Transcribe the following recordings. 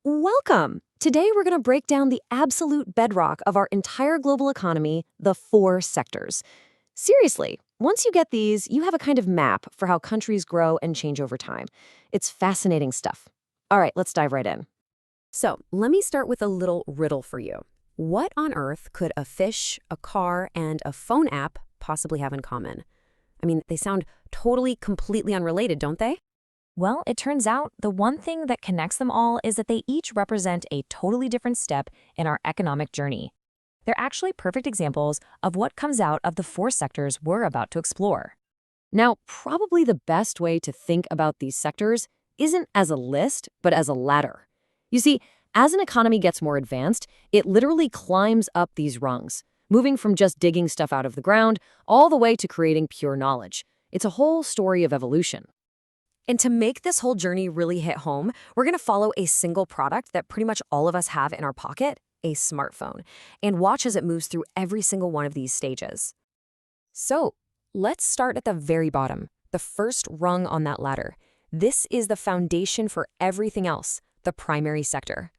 Welcome! Today we're going to break down the absolute bedrock of our entire global economy, the four sectors. Seriously, once you get these, you have a kind of map for how countries grow and change over time. It's fascinating stuff. All right, let's dive right in. So, let me start with a little riddle for you. What on earth could a fish, a car, and a phone app possibly have in common? I mean, they sound totally, completely unrelated, don't they? Well, it turns out the one thing that connects them all is that they each represent a totally different step in our economic journey. They're actually perfect examples of what comes out of the four sectors we're about to explore. Now, probably the best way to think about these sectors isn't as a list, but as a ladder. You see, as an economy gets more advanced, it literally climbs up these rungs, moving from just digging stuff out of the ground all the way to creating pure knowledge. It's a whole story of evolution. And to make this whole journey really hit home, we're going to follow a single product that pretty much all of us have in our pocket, a smartphone, and watch as it moves through every single one of these stages. So, let's start at the very bottom, the first rung on that ladder. This is the foundation for everything else, the primary sector.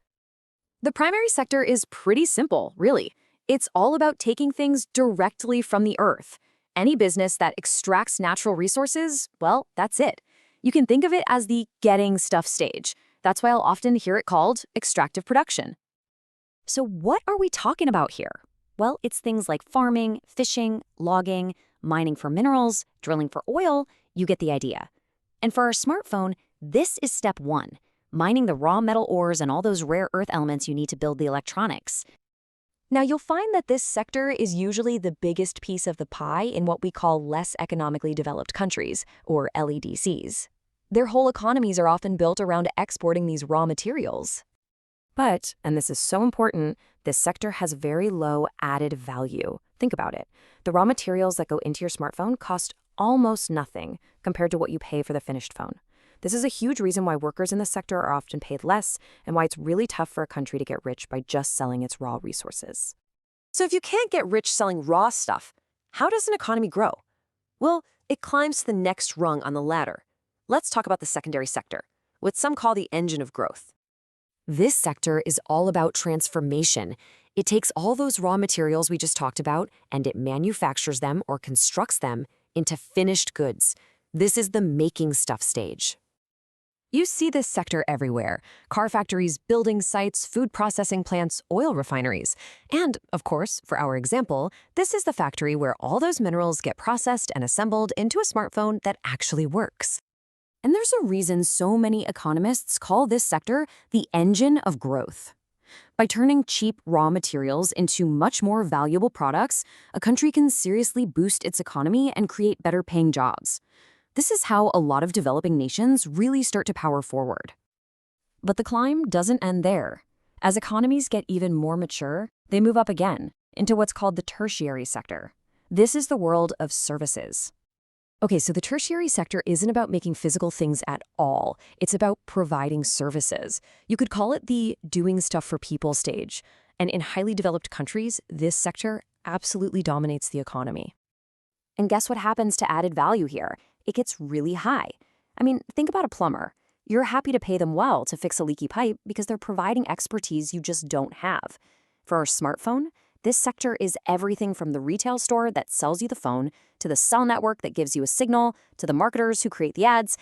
The primary sector is pretty simple, really. It's all about taking things directly from the earth. Any business that extracts natural resources, well, that's it. You can think of it as the getting stuff stage. That's why I'll often hear it called extractive production. So what are we talking about here? Well, it's things like farming, fishing, logging, mining for minerals, drilling for oil. You get the idea. And for our smartphone, this is step one, mining the raw metal ores and all those rare earth elements you need to build the electronics. Now, you'll find that this sector is usually the biggest piece of the pie in what we call less economically developed countries, or LEDCs. Their whole economies are often built around exporting these raw materials. But, and this is so important, this sector has very low added value. Think about it. The raw materials that go into your smartphone cost almost nothing compared to what you pay for the finished phone. This is a huge reason why workers in the sector are often paid less and why it's really tough for a country to get rich by just selling its raw resources. So if you can't get rich selling raw stuff, how does an economy grow? Well, it climbs to the next rung on the ladder. Let's talk about the secondary sector, what some call the engine of growth. This sector is all about transformation. It takes all those raw materials we just talked about and it manufactures them or constructs them into finished goods. This is the making stuff stage. You see this sector everywhere: car factories, building sites, food processing plants, oil refineries. And, of course, for our example, this is the factory where all those minerals get processed and assembled into a smartphone that actually works. And there's a reason so many economists call this sector the engine of growth. By turning cheap raw materials into much more valuable products, a country can seriously boost its economy and create better-paying jobs. This is how a lot of developing nations really start to power forward. But the climb doesn't end there. As economies get even more mature, they move up again into what's called the tertiary sector. This is the world of services. Okay, so the tertiary sector isn't about making physical things at all. It's about providing services. You could call it the doing stuff for people stage. And in highly developed countries, this sector absolutely dominates the economy. And guess what happens to added value here? It gets really high. I mean, think about a plumber. You're happy to pay them well to fix a leaky pipe because they're providing expertise you just don't have. For our smartphone, this sector is everything from the retail store that sells you the phone, to the cell network that gives you a signal, to the marketers who create the ads.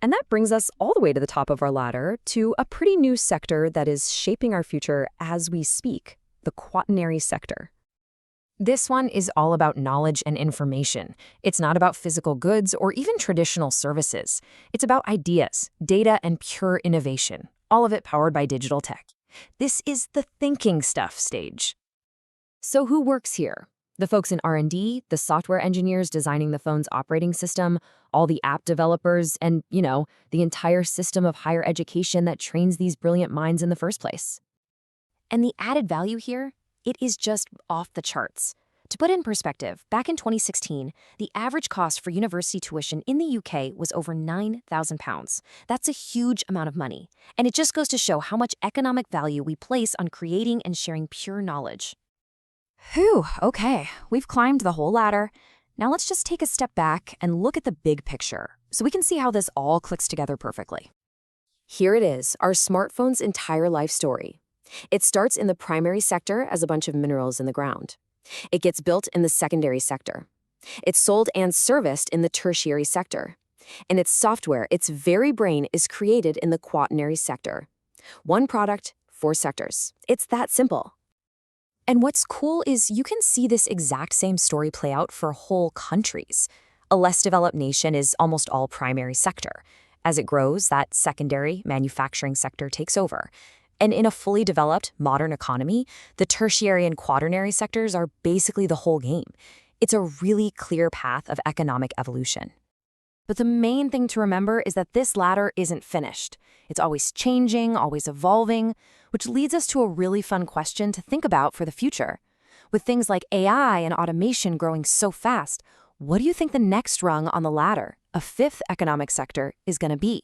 And that brings us all the way to the top of our ladder to a pretty new sector that is shaping our future as we speak, the quaternary sector. This one is all about knowledge and information. It's not about physical goods or even traditional services. It's about ideas, data, and pure innovation, all of it powered by digital tech. This is the thinking stuff stage. So who works here? The folks in R&D, the software engineers designing the phone's operating system, all the app developers, and, the entire system of higher education that trains these brilliant minds in the first place. And the added value here, it is just off the charts. To put it in perspective, back in 2016, the average cost for university tuition in the UK was over £9,000. That's a huge amount of money. And it just goes to show how much economic value we place on creating and sharing pure knowledge. Whew, okay, we've climbed the whole ladder. Now let's just take a step back and look at the big picture so we can see how this all clicks together perfectly. Here it is, our smartphone's entire life story. It starts in the primary sector as a bunch of minerals in the ground. It gets built in the secondary sector. It's sold and serviced in the tertiary sector. And its software, its very brain, is created in the quaternary sector. One product, 4 sectors. It's that simple. And what's cool is you can see this exact same story play out for whole countries. A less developed nation is almost all primary sector. As it grows, that secondary manufacturing sector takes over. And in a fully developed, modern economy, the tertiary and quaternary sectors are basically the whole game. It's a really clear path of economic evolution. But the main thing to remember is that this ladder isn't finished. It's always changing, always evolving, which leads us to a really fun question to think about for the future. With things like AI and automation growing so fast, what do you think the next rung on the ladder, a 5th economic sector, is going to be?